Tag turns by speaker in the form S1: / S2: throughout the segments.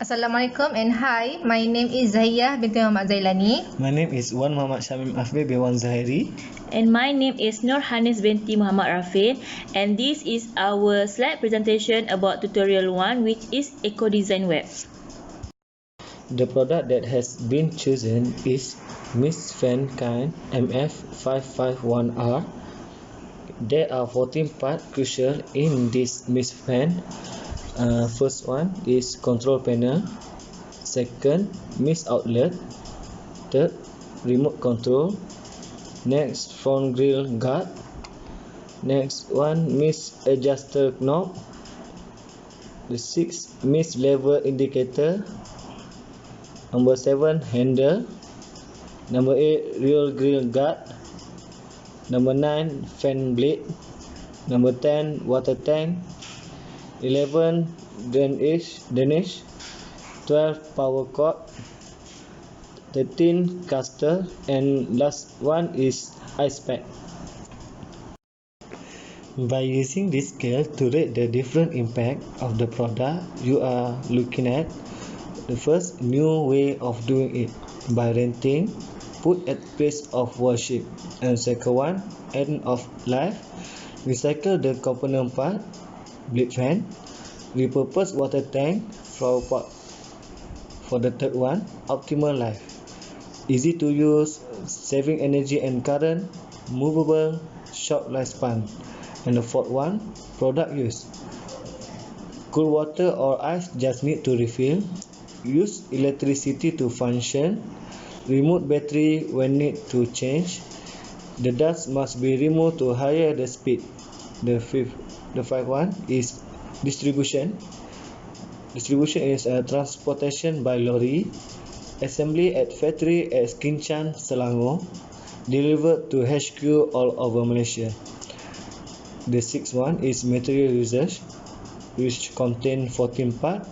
S1: Assalamualaikum and hi, my name is Zahiyah binti Muhammad Zailani.
S2: My name is Wan Muhammad Shamim Afbe bin Wan Zahiri.
S3: And my name is Nur Hanis binti Muhammad Rafi, and this is our slide presentation about tutorial 1, which is EcoDesign Web.
S2: The product that has been chosen is Mist Fan Kind MF551R. There are 14 parts crucial in this mist fan. First one is control panel. Second, mist outlet. Third, remote control. Next, front grill guard. Next one, mist adjuster knob. The sixth, mist level indicator. Number 7, handle. Number 8, rear grill guard. Number 9, fan blade. Number 10, water tank. 11, drainage. 12, power cord. 13, caster. And last one is ice pack. By using this scale to rate the different impact of the product, you are looking at the first new way of doing it by renting, put at place of worship, and second one, end of life, recycle the component part, blade fan, repurpose water tank, flower pot. For the third one, optimal life, easy to use, saving energy and current, movable, short lifespan. And the fourth one, product use, cool water or ice just need to refill, use electricity to function, remote battery when need to change, the dust must be removed to higher the speed. The fifth one is distribution. Distribution is transportation by lorry, assembly at factory at Kinchan, Selangor, delivered to HQ all over Malaysia. The sixth one is material usage, which contain 14 parts.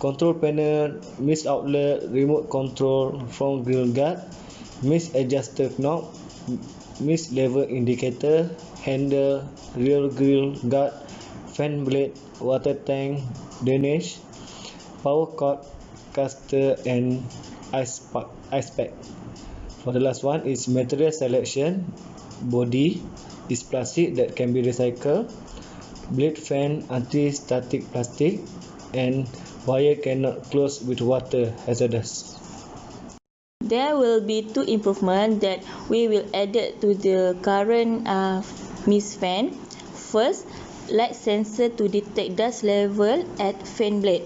S2: Control panel, mist outlet, remote control, front grill guard, mist adjuster knob, mist level indicator, handle, rear grill guard, fan blade, water tank, drainage, power cord, caster, and ice pack. For the last one is material selection. Body is plastic that can be recycled, blade fan anti-static plastic, and wire cannot close with water, hazardous.
S3: There will be 2 improvements that we will add to the current mist fan. First, light sensor to detect dust level at fan blade.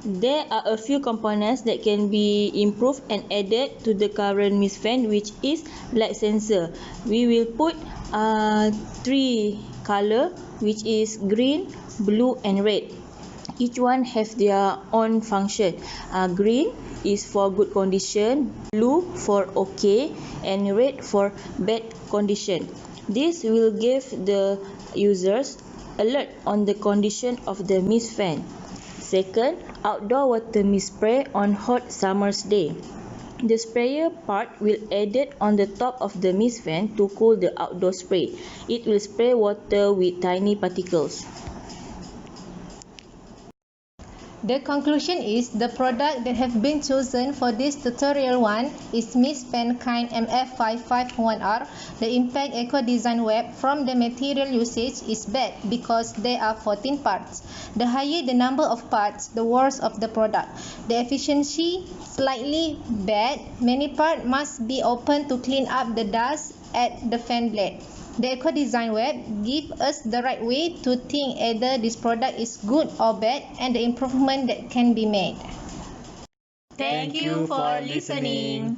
S3: There are a few components that can be improved and added to the current mist fan, which is light sensor. We will put 3 color, which is green, blue and red. Each one have their own function. Green is for good condition, blue for okay, and red for bad condition. This will give the users alert on the condition of the mist fan. Second, outdoor water mist spray on hot summer's day. The sprayer part will added on the top of the mist fan to cool the outdoor spray. It will spray water with tiny particles.
S1: The conclusion is the product that have been chosen for this tutorial 1 is Mist Fan Kind MF551R. The impact EcoDesign Web from the material usage is bad because there are 14 parts. The higher the number of parts, the worse of the product. The efficiency slightly bad. Many parts must be opened to clean up the dust at the fan blade. The EcoDesign Web gives us the right way to think either this product is good or bad and the improvement that can be made.
S3: Thank you for listening.